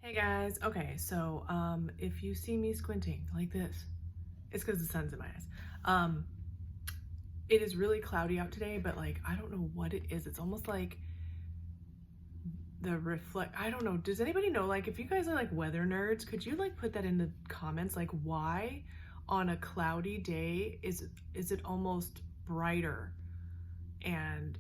Hey guys, okay, so if you see me squinting like this, it's because the sun's in my eyes. It is really cloudy out today, but like I don't know what it is. It's almost like I don't know. Does anybody know, like, if you guys are like weather nerds, could you like put that in the comments, like why on a cloudy day is it almost brighter? And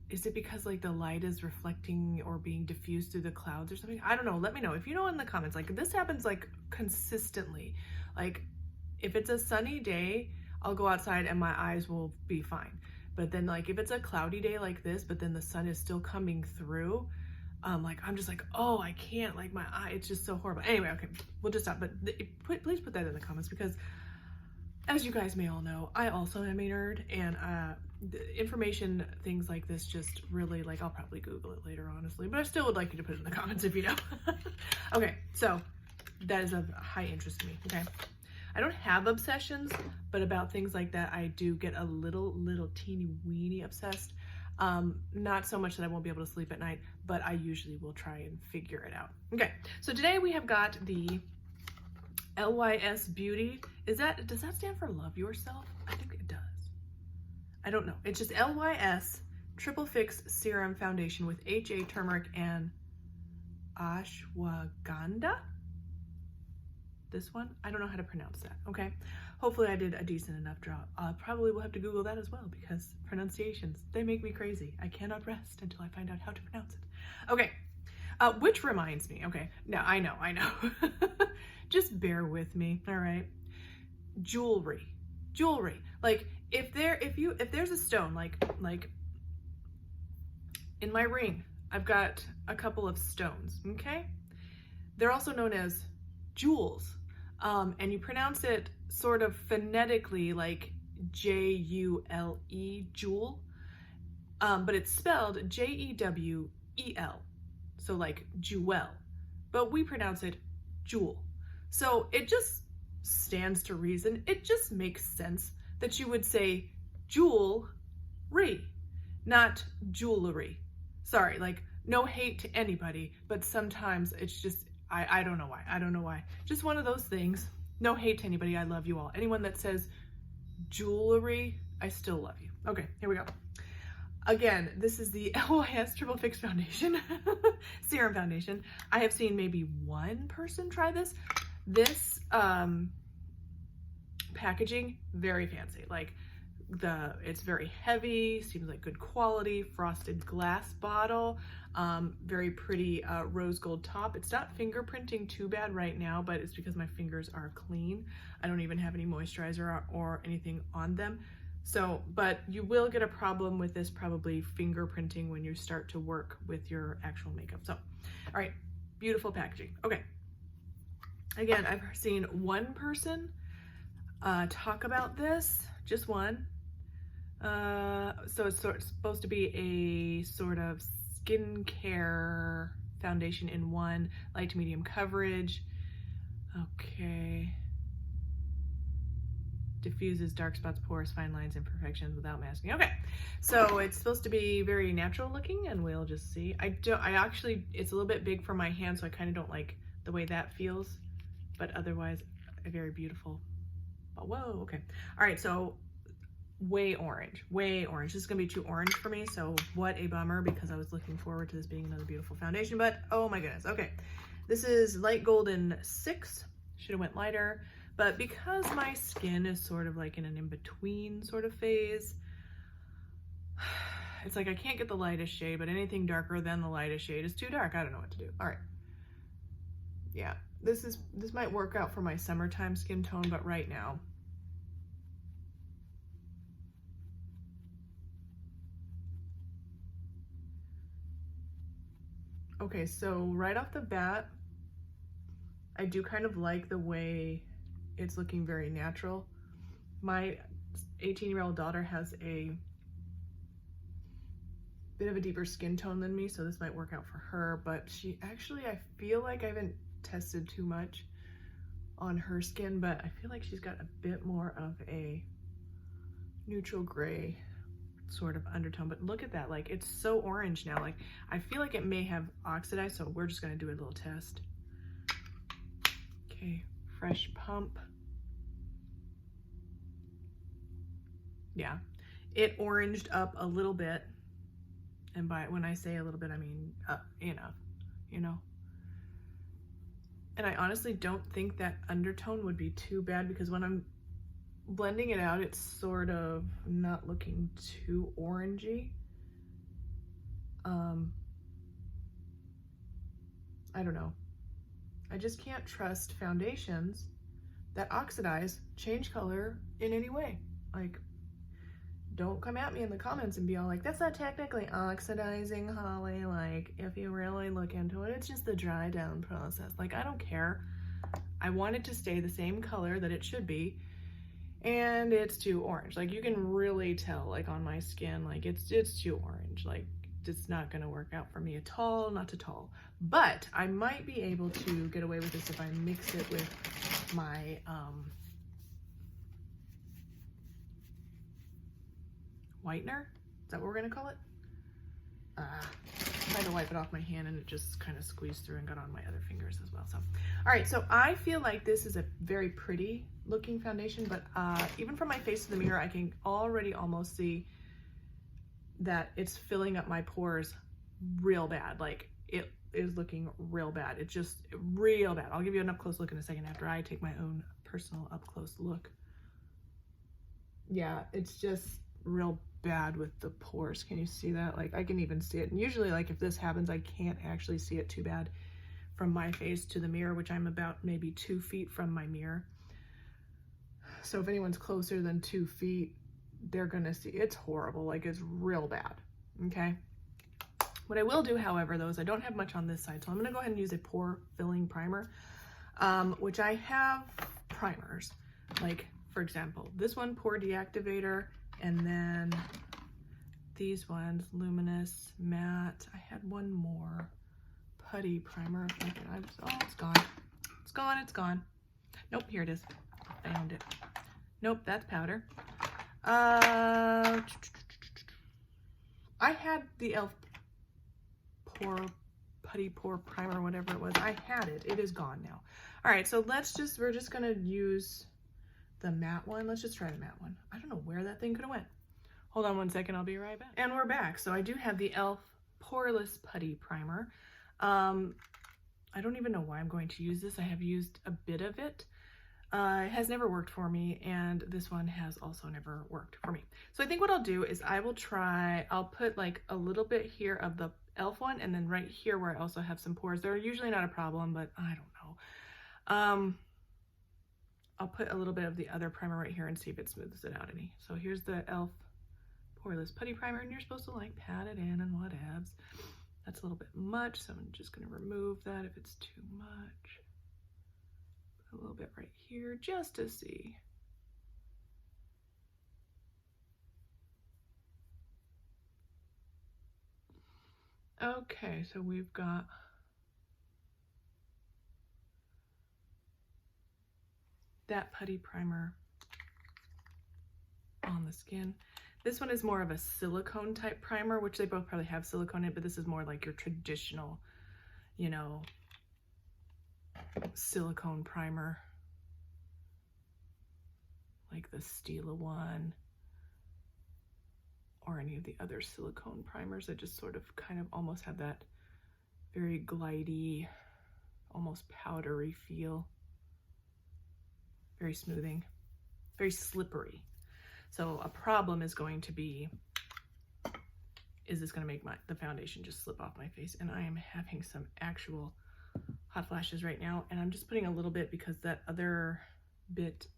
is it because like the light is reflecting or being diffused through the clouds or something? I don't know. Let me know if you know in the comments. Like, this happens like consistently. Like, if it's a sunny day, I'll go outside and my eyes will be fine. But then like if it's a cloudy day like this, but then the sun is still coming through, like I'm just like, oh, I can't, like my eye, it's just so horrible. Anyway, okay, we'll just stop. But please put that in the comments, because as you guys may all know, I also am a nerd, and the information, things like this just really, like, I'll probably Google it later, honestly, but I still would like you to put it in the comments if you know. Okay, so that is of high interest to me, okay? I don't have obsessions, but about things like that, I do get a little teeny weeny obsessed. Not so much that I won't be able to sleep at night, but I usually will try and figure it out. Okay, so today we have got the LYS Beauty. Does that stand for Love Yourself? I think it does. I don't know. It's just LYS Triple Fix Serum Foundation with HA turmeric and ashwagandha. This one, I don't know how to pronounce that, okay? Hopefully I did a decent enough job. Probably will have to Google that as well, because pronunciations, they make me crazy. I cannot rest until I find out how to pronounce it. Okay, which reminds me, okay, now I know. Just bear with me, all right? Jewelry, like if there's a stone, like in my ring, I've got a couple of stones, okay? They're also known as jewels, and you pronounce it sort of phonetically like J-U-L-E, jewel, but it's spelled J-E-W-E-L, so like jewel, but we pronounce it jewel. So it just stands to reason, it just makes sense that you would say jewelry, not jewelry. Sorry, like, no hate to anybody, but sometimes it's just, I don't know why. Just one of those things. No hate to anybody, I love you all. Anyone that says jewelry, I still love you. Okay, here we go. Again, this is the LYS Triple Fix Foundation, Serum Foundation. I have seen maybe one person try this. This packaging, very fancy. Like, it's very heavy, seems like good quality, frosted glass bottle, very pretty rose gold top. It's not fingerprinting too bad right now, but it's because my fingers are clean. I don't even have any moisturizer or anything on them. So, but you will get a problem with this probably fingerprinting when you start to work with your actual makeup. So, all right, beautiful packaging. Okay. Again, I've seen one person talk about this, just one. So it's supposed to be a sort of skincare foundation in one, light to medium coverage. Okay. Diffuses dark spots, pores, fine lines, imperfections without masking. Okay, so it's supposed to be very natural looking, and we'll just see. I actually, it's a little bit big for my hand, so I kind of don't like the way that feels, but otherwise, very beautiful. But whoa, okay. All right, so way orange. This is gonna be too orange for me, so what a bummer, because I was looking forward to this being another beautiful foundation, but oh my goodness. Okay, this is light golden 6. Should have went lighter, but because my skin is sort of like in an in-between sort of phase, it's like I can't get the lightest shade, but anything darker than the lightest shade is too dark. I don't know what to do. All right, yeah, this might work out for my summertime skin tone, but right now, okay, so right off the bat, I do kind of like the way it's looking very natural. My 18-year-old daughter has a bit of a deeper skin tone than me, so this might work out for her, but she actually, I feel like I haven't tested too much on her skin, but I feel like she's got a bit more of a neutral gray sort of undertone, but look at that, like it's so orange now. Like I feel like it may have oxidized, so we're just gonna do a little test. Okay, fresh pump. Yeah, it oranged up a little bit, and by when I say a little bit, I mean enough, you know. And I honestly don't think that undertone would be too bad, because when I'm blending it out, it's sort of not looking too orangey. I don't know. I just can't trust foundations that oxidize, change color in any way. Like, don't come at me in the comments and be all like, that's not technically oxidizing, Holly. Like, if you really look into it, it's just the dry down process. Like, I don't care. I want it to stay the same color that it should be, and it's too orange. Like, you can really tell, like, on my skin, like, it's too orange. Like, it's not gonna work out for me at all, not at all. But I might be able to get away with this if I mix it with my whitener. Is that what we're gonna call it? I tried to wipe it off my hand and it just kind of squeezed through and got on my other fingers as well. So, all right, so I feel like this is a very pretty looking foundation, but even from my face to the mirror, I can already almost see that it's filling up my pores real bad. Like, it is looking real bad. It's just real bad. I'll give you an up close look in a second after I take my own personal up close look. Yeah, it's just real bad with the pores. Can you see that? Like, I can even see it. And usually, like, if this happens, I can't actually see it too bad from my face to the mirror, which I'm about maybe 2 feet from my mirror. So if anyone's closer than 2 feet, they're gonna see it's horrible. Like, it's real bad. Okay, what I will do, however, though, is I don't have much on this side, so I'm gonna go ahead and use a pore filling primer, which I have primers, like, for example, this one, Pore Deactivator, and then these ones, Luminous Matte. I had one more, Putty primer. Oh, it's gone. It's gone, it's gone. Nope, here it is. Found it. Nope, that's powder. I had the e.l.f. Putty Pore primer, whatever it was. I had it. It is gone now. All right, so we're just gonna use the matte one. Let's just try the matte one. I don't know where that thing could have went. Hold on one second, I'll be right back. And we're back. So I do have the e.l.f. Poreless Putty Primer. I don't even know why I'm going to use this. I have used a bit of it. It has never worked for me, and this one has also never worked for me. So I think what I'll do is I'll put like a little bit here of the e.l.f. one, and then right here where I also have some pores. They're usually not a problem, but I don't know. I'll put a little bit of the other primer right here and see if it smooths it out any. So here's the e.l.f. Poreless Putty Primer, and you're supposed to like pat it in and whatevs. That's a little bit much, so I'm just gonna remove that if it's too much. Put a little bit right here just to see. Okay, so we've got that putty primer on the skin. This one is more of a silicone type primer, which they both probably have silicone in it, but this is more like your traditional, you know, silicone primer, like the Stila one or any of the other silicone primers that just sort of kind of almost have that very glidey, almost powdery feel. Very smoothing, very slippery. So a problem is going to be, is this going to make the foundation just slip off my face? And I am having some actual hot flashes right now, and I'm just putting a little bit because that other bit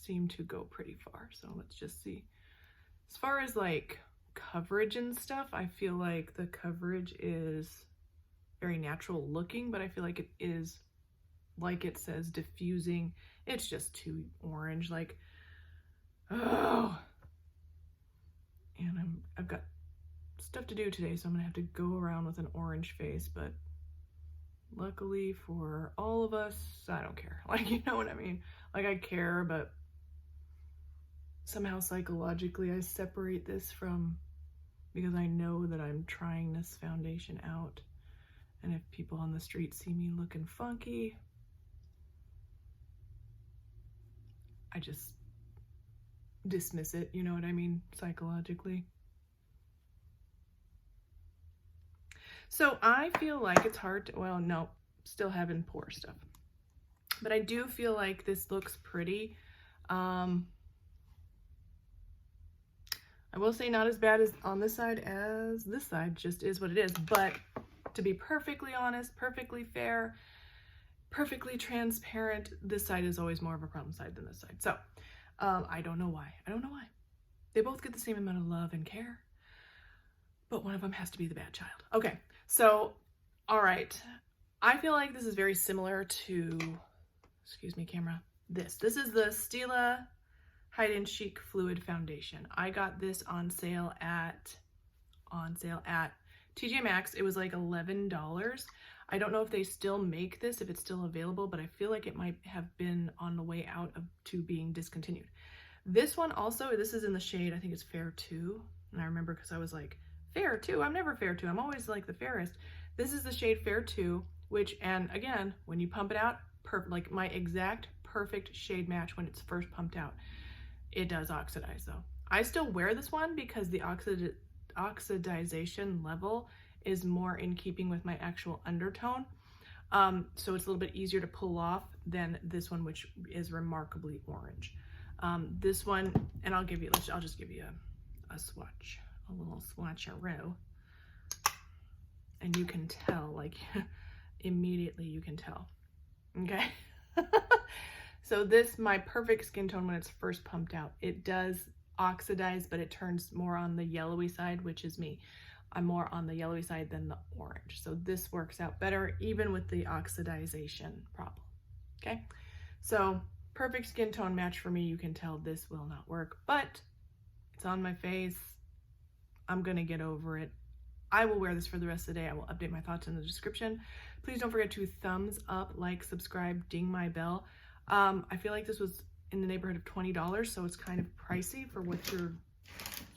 seemed to go pretty far. So let's just see. As far as like coverage and stuff, I feel like the coverage is very natural looking, but I feel like it is, like it says, diffusing. It's just too orange, like, oh. And I've got stuff to do today, so I'm gonna have to go around with an orange face, but luckily for all of us, I don't care. Like, you know what I mean? Like, I care, but somehow psychologically I separate this from because I know that I'm trying this foundation out. And if people on the street see me looking funky, I just dismiss it, you know what I mean, psychologically. So I feel like it's hard to, well, no, still having pore stuff. But I do feel like this looks pretty. I will say not as bad as on this side as this side, just is what it is. But to be perfectly honest, perfectly fair, perfectly transparent, this side is always more of a problem side than this side. So I don't know why. I don't know why. They both get the same amount of love and care, but one of them has to be the bad child. Okay, so, all right. I feel like this is very similar to, excuse me, camera, this. This is the Stila Hide and Chic Fluid Foundation. I got this on sale at TJ Maxx. It was like $11. I don't know if they still make this, if it's still available, but I feel like it might have been on the way out to being discontinued. This one also, this is in the shade, I think it's Fair 2. And I remember because I was like, Fair 2? I'm never Fair 2. I'm always like the fairest. This is the shade Fair 2, which, and again, when you pump it out, like my exact perfect shade match when it's first pumped out. It does oxidize though. I still wear this one because the oxidization level is more in keeping with my actual undertone. So it's a little bit easier to pull off than this one, which is remarkably orange. This one, and I'll just give you a swatch, a little swatcheroo. And you can tell, like, immediately you can tell, okay? So this, my perfect skin tone when it's first pumped out, it does oxidize, but it turns more on the yellowy side, which is me. I'm more on the yellowy side than the orange. So this works out better even with the oxidization problem, okay? So perfect skin tone match for me. You can tell this will not work, but it's on my face. I'm gonna get over it. I will wear this for the rest of the day. I will update my thoughts in the description. Please don't forget to thumbs up, like, subscribe, ding my bell. I feel like this was in the neighborhood of $20, so it's kind of pricey for what you're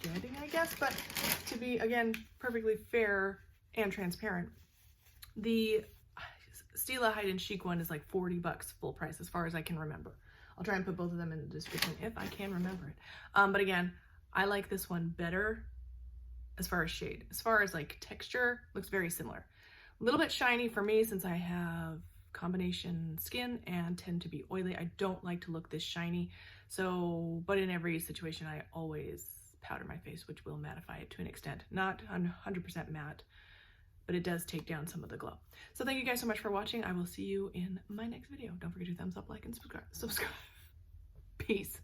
getting, I guess. But to be, again, perfectly fair and transparent, the Stila Hide and Chic one is like $40 full price as far as I can remember. I'll try and put both of them in the description if I can remember it. But again, I like this one better as far as shade. As far as like texture, looks very similar. A little bit shiny for me since I have combination skin and tend to be oily. I don't like to look this shiny. So, but in every situation, I always powder my face, which will mattify it to an extent. Not 100% matte, but it does take down some of the glow. So thank you guys so much for watching. I will see you in my next video. Don't forget to thumbs up, like, and subscribe. Peace.